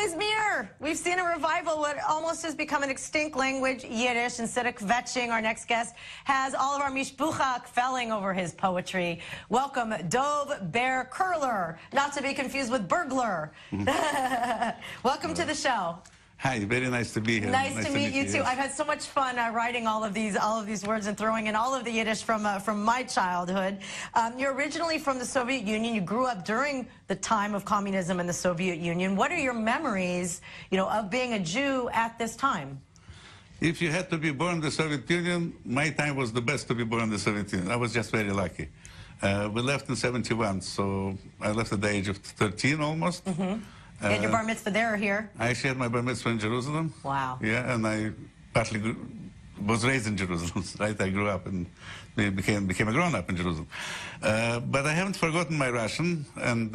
Izmir, we've seen a revival. What almost has become an extinct language, Yiddish. Instead of kvetching, our next guest has all of our mishpucha felling over his poetry. Welcome, Dov Ber Curler, not to be confused with burglar. Welcome to the show. Hi, very nice to be here. Nice to meet you too. Yes. I've had so much fun writing all of these words and throwing in all of the Yiddish from my childhood. You're originally from the Soviet Union. You grew up during the time of communism in the Soviet Union. What are your memories, of being a Jew at this time? If you had to be born in the Soviet Union, my time was the best to be born in the Soviet Union. I was just very lucky. We left in '71, so I left at the age of 13 almost. Mm-hmm. You had your bar mitzvah there or here? I actually had my bar mitzvah in Jerusalem. Wow. Yeah, and I partly was raised in Jerusalem, right? I grew up and became a grown-up in Jerusalem. But I haven't forgotten my Russian, and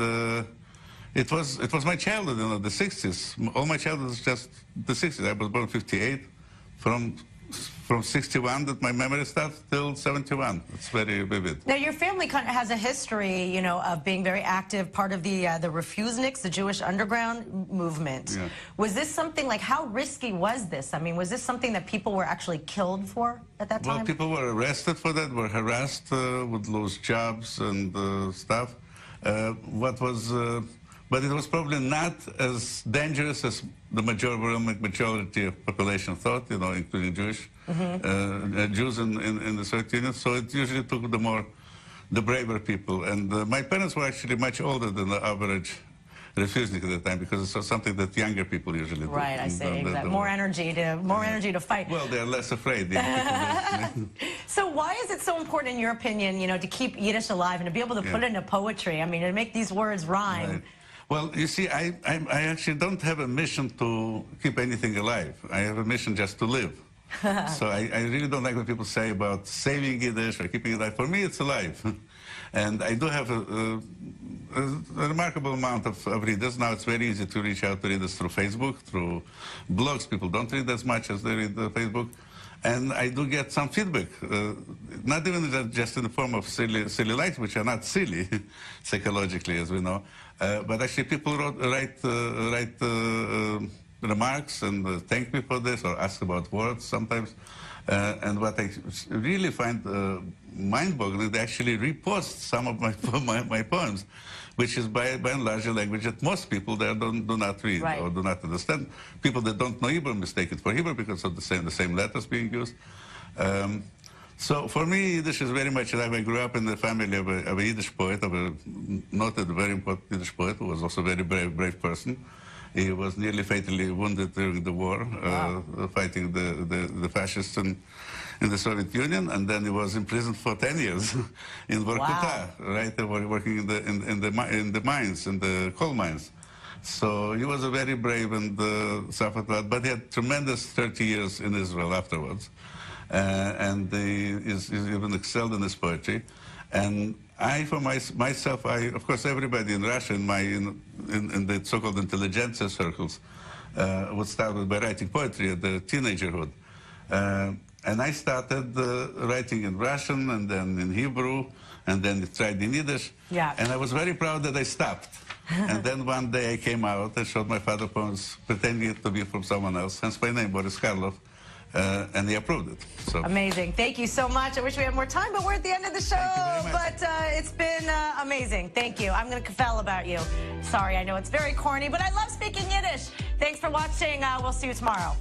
it was my childhood, the 60s. All my childhood was just the 60s. I was born in '58. From 61 that my memory starts till 71. It's very vivid. Now, your family kind of has a history, of being very active, part of the Refuseniks, the Jewish underground movement. Yeah. Was this something, how risky was this? I mean, was this something that people were actually killed for at that time? Well, people were arrested for that, were harassed, would lose jobs and stuff. But it was probably not as dangerous as the majority of population thought, including Jews in the Soviet Union. So it usually took the braver people. And my parents were actually much older than the average Refusnik at the time, because it was something that younger people usually do. Right, I see. Exactly. More energy to fight. Well, they're less afraid. So why is it so important, in your opinion, to keep Yiddish alive and to be able to put it into poetry? I mean, to make these words rhyme. Right. Well, you see, I actually don't have a mission to keep anything alive. I have a mission just to live. So I really don't like what people say about saving Yiddish or keeping it alive. For me, it's alive. And I do have a remarkable amount of readers. Now it's very easy to reach out to readers through Facebook, through blogs. People don't read as much as they read Facebook. And I do get some feedback, not even just in the form of silly likes, which are not silly psychologically, as we know, but actually people write remarks and thank me for this, or ask about words sometimes. And what I really find mind-boggling, they actually repost some of my poems, which is by and large a language that most people there do not read or do not understand. People that don't know Hebrew mistake it for Hebrew because of the same letters being used. So for me, Yiddish is very much alive. I grew up in the family of a Yiddish poet, of a noted, very important Yiddish poet, who was also a very brave person. He was nearly fatally wounded during the war, fighting the fascists in the Soviet Union, and then he was imprisoned for 10 years in Vorkuta, right? Working in the mines, in the coal mines. So he was a very brave and suffered a lot, but he had tremendous 30 years in Israel afterwards, and he even excelled in his poetry. And I, for myself, of course, everybody in Russia, in the so-called intelligentsia circles, would start by writing poetry at the teenagerhood. And I started writing in Russian, and then in Hebrew, and then tried in Yiddish. Yeah. And I was very proud that I stopped. And then one day I came out and showed my father poems, pretending to be from someone else, hence my name, Boris Karlov. And he approved it. So. Amazing. Thank you so much. I wish we had more time, but we're at the end of the show. But it's been amazing. Thank you. I'm going to kafel about you. Sorry, I know it's very corny, but I love speaking Yiddish. Thanks for watching. We'll see you tomorrow.